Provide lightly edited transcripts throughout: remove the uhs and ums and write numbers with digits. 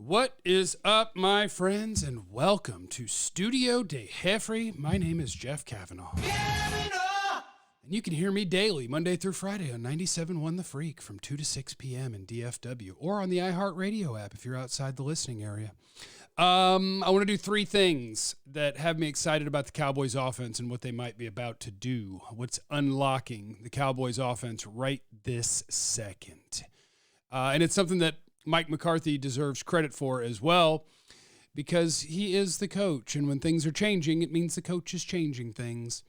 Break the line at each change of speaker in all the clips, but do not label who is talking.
What is up, my friends, and welcome to Studio de Jeffrey. My name is Jeff Cavanaugh. And you can hear me daily, Monday through Friday on 97.1 The Freak from 2 to 6 p.m. in DFW or on the iHeartRadio app if you're outside the listening area. I want to do three things that have me excited about the Cowboys offense and what they might be about to do, what's unlocking the Cowboys offense right this second. And it's something that Mike McCarthy deserves credit for as well, because he is the coach. And when things are changing, it means the coach is changing things.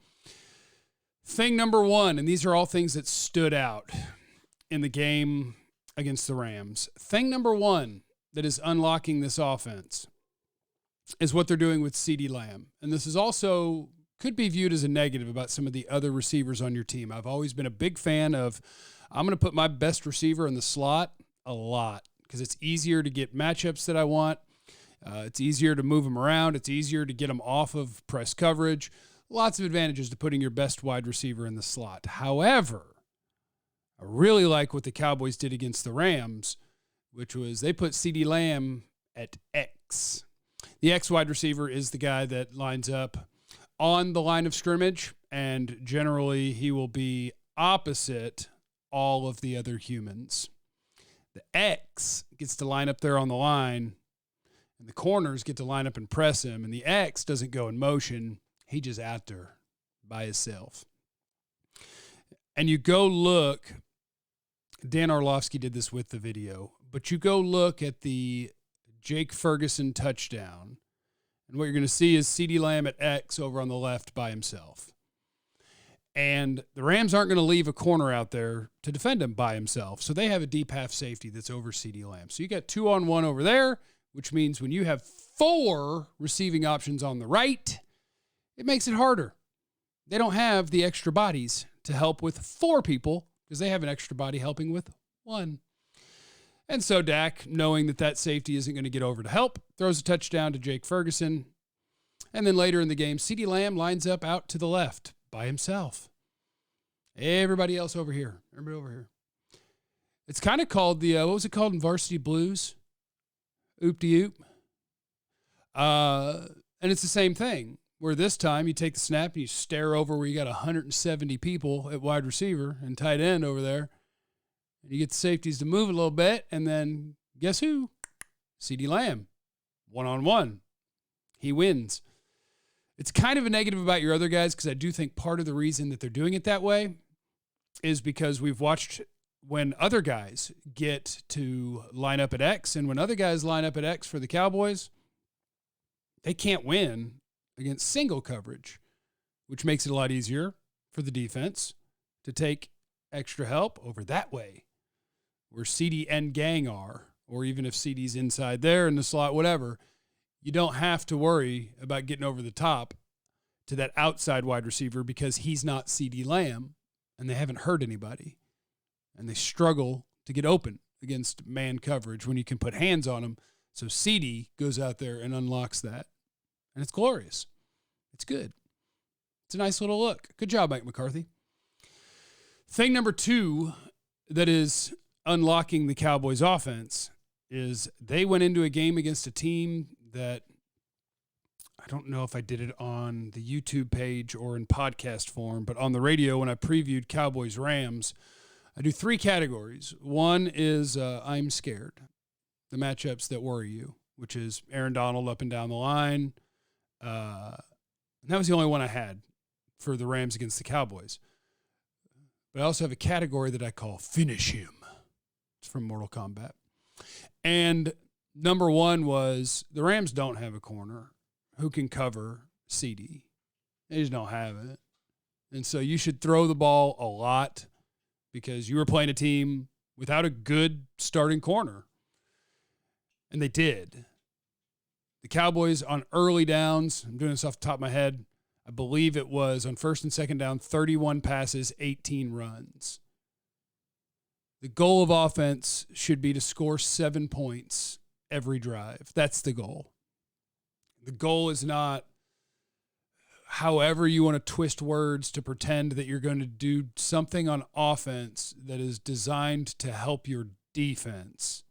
Thing number one, and these are all things that stood out in the game against the Rams. Thing number one that is unlocking this offense is what they're doing with CeeDee Lamb. And this is also could be viewed as a negative about some of the other receivers on your team. I've always been a big fan of, I'm going to put my best receiver in the slot a lot, because it's easier to get matchups that I want. It's easier to move them around. It's easier to get them off of press coverage. Lots of advantages to putting your best wide receiver in the slot. However, I really like what the Cowboys did against the Rams, which was they put CeeDee Lamb at X. The X wide receiver is the guy that lines up on the line of scrimmage, and generally he will be opposite all of the other humans. The X gets to line up there on the line, and the corners get to line up and press him, and the X doesn't go in motion. He just out there by himself. And you go look, Dan Orlovsky did this with the video, but you go look at the Jake Ferguson touchdown, and what you're going to see is CeeDee Lamb at X over on the left by himself. And the Rams aren't going to leave a corner out there to defend him by himself. So they have a deep half safety that's over CeeDee Lamb. So you got 2-on-1 over there, which means when you have 4 receiving options on the right, it makes it harder. They don't have the extra bodies to help with 4 people because they have an extra body helping with 1. And so Dak, knowing that safety isn't going to get over to help, throws a touchdown to Jake Ferguson. And then later in the game, CeeDee Lamb lines up out to the left by himself. Everybody else over here. Everybody over here. It's kind of called the, what was it called in Varsity Blues? Oop-de-oop. And it's the same thing, where this time you take the snap and you stare over where you got 170 people at wide receiver and tight end over there. And you get the safeties to move a little bit, and then guess who? CeeDee Lamb. 1-on-1. He wins. It's kind of a negative about your other guys, because I do think part of the reason that they're doing it that way is because we've watched when other guys get to line up at X, and when other guys line up at X for the Cowboys, they can't win against single coverage, which makes it a lot easier for the defense to take extra help over that way, where CeeDee and gang are, or even if CeeDee's inside there in the slot, whatever. You don't have to worry about getting over the top to that outside wide receiver because he's not CeeDee Lamb, and they haven't hurt anybody. And they struggle to get open against man coverage when you can put hands on him. So CeeDee goes out there and unlocks that. And it's glorious. It's good. It's a nice little look. Good job, Mike McCarthy. Thing number 2 that is unlocking the Cowboys offense is they went into a game against a team that I don't know if I did it on the YouTube page or in podcast form, but on the radio when I previewed Cowboys-Rams, I do 3 categories. One is I'm scared, the matchups that worry you, which is Aaron Donald up and down the line. And that was the only one I had for the Rams against the Cowboys. But I also have a category that I call Finish Him. It's from Mortal Kombat. And number 1 was the Rams don't have a corner who can cover CeeDee. They just don't have it. And so you should throw the ball a lot because you were playing a team without a good starting corner. And they did. The Cowboys on early downs, I'm doing this off the top of my head, I believe it was on first and second down, 31 passes, 18 runs. The goal of offense should be to score 7 points every drive. That's the goal. The goal is not however you want to twist words to pretend that you're going to do something on offense that is designed to help your defense.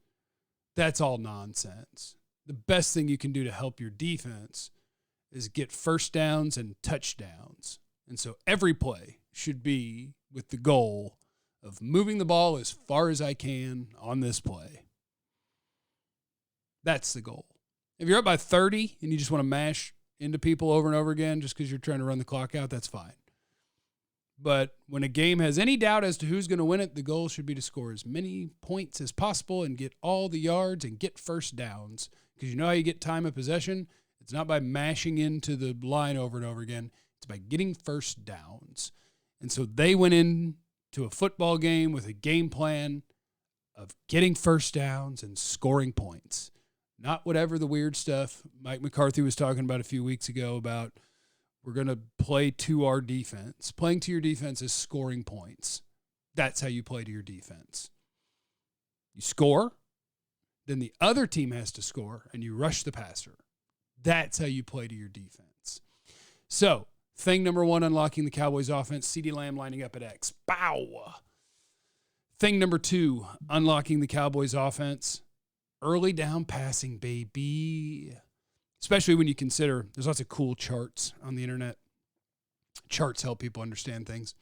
That's all nonsense. The best thing you can do to help your defense is get first downs and touchdowns. And so every play should be with the goal of moving the ball as far as I can on this play. That's the goal. If you're up by 30 and you just want to mash into people over and over again just because you're trying to run the clock out, that's fine. But when a game has any doubt as to who's going to win it, the goal should be to score as many points as possible and get all the yards and get first downs. Because you know how you get time of possession? It's not by mashing into the line over and over again. It's by getting first downs. And so they went into a football game with a game plan of getting first downs and scoring points. Not whatever the weird stuff Mike McCarthy was talking about a few weeks ago about we're going to play to our defense. Playing to your defense is scoring points. That's how you play to your defense. You score, then the other team has to score, and you rush the passer. That's how you play to your defense. So, thing number one, unlocking the Cowboys offense, CeeDee Lamb lining up at X. Bow! Thing number two, unlocking the Cowboys offense, early down passing, baby. Especially when you consider there's lots of cool charts on the internet. Charts help people understand things.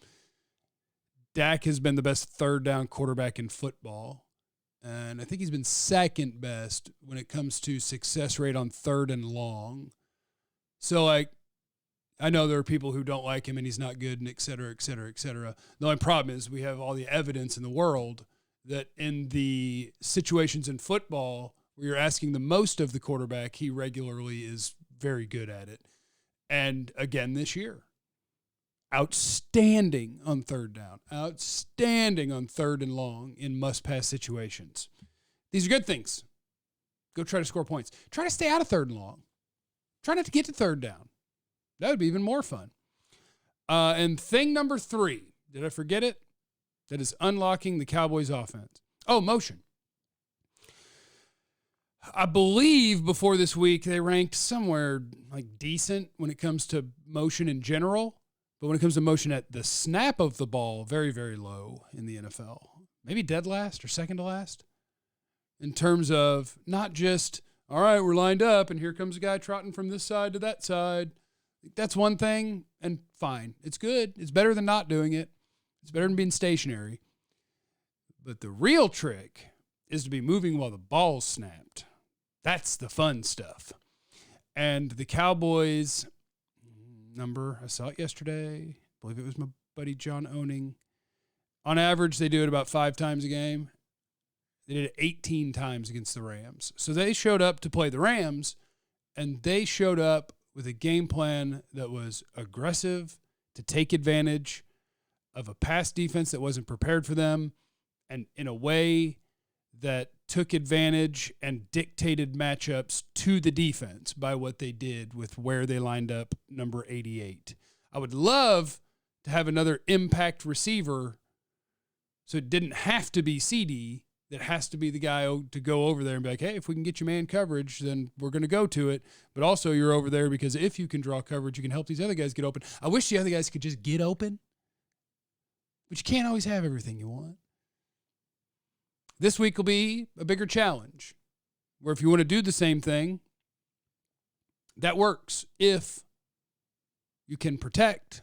Dak has been the best third down quarterback in football. And I think he's been second best when it comes to success rate on third and long. So, I know there are people who don't like him and he's not good and et cetera, et cetera, et cetera. The only problem is we have all the evidence in the world that in the situations in football where you're asking the most of the quarterback, he regularly is very good at it. And again this year, outstanding on third down, outstanding on third and long in must-pass situations. These are good things. Go try to score points. Try to stay out of third and long. Try not to get to third down. That would be even more fun. And thing number three, did I forget it? That is unlocking the Cowboys offense. Oh, motion. I believe before this week they ranked somewhere like decent when it comes to motion in general. But when it comes to motion at the snap of the ball, very, very low in the NFL. Maybe dead last or second to last. In terms of not just, all right, we're lined up and here comes a guy trotting from this side to that side. That's one thing and fine. It's good. It's better than not doing it. It's better than being stationary. But the real trick is to be moving while the ball's snapped. That's the fun stuff. And the Cowboys number, I saw it yesterday. I believe it was my buddy John Owning. On average, they do it about 5 times a game. They did it 18 times against the Rams. So they showed up to play the Rams, and they showed up with a game plan that was aggressive to take advantage of a pass defense that wasn't prepared for them, and in a way that took advantage and dictated matchups to the defense by what they did with where they lined up number 88. I would love to have another impact receiver so it didn't have to be CeeDee that has to be the guy to go over there and be like, hey, if we can get you man coverage, then we're going to go to it. But also you're over there because if you can draw coverage, you can help these other guys get open. I wish the other guys could just get open, but you can't always have everything you want. This week will be a bigger challenge where if you want to do the same thing, that works. If you can protect,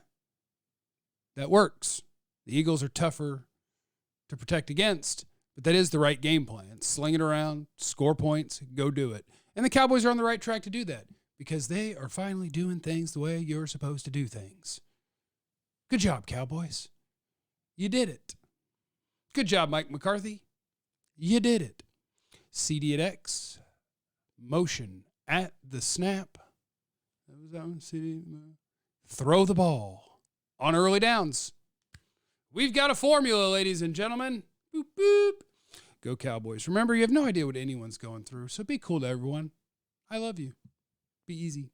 that works. The Eagles are tougher to protect against, but that is the right game plan. Sling it around, score points, go do it. And the Cowboys are on the right track to do that because they are finally doing things the way you're supposed to do things. Good job, Cowboys. You did it. Good job, Mike McCarthy. You did it. CeeDee at X. Motion at the snap. That was that one. CeeDee. Throw the ball on early downs. We've got a formula, ladies and gentlemen. Boop, boop. Go Cowboys. Remember, you have no idea what anyone's going through, so be cool to everyone. I love you. Be easy.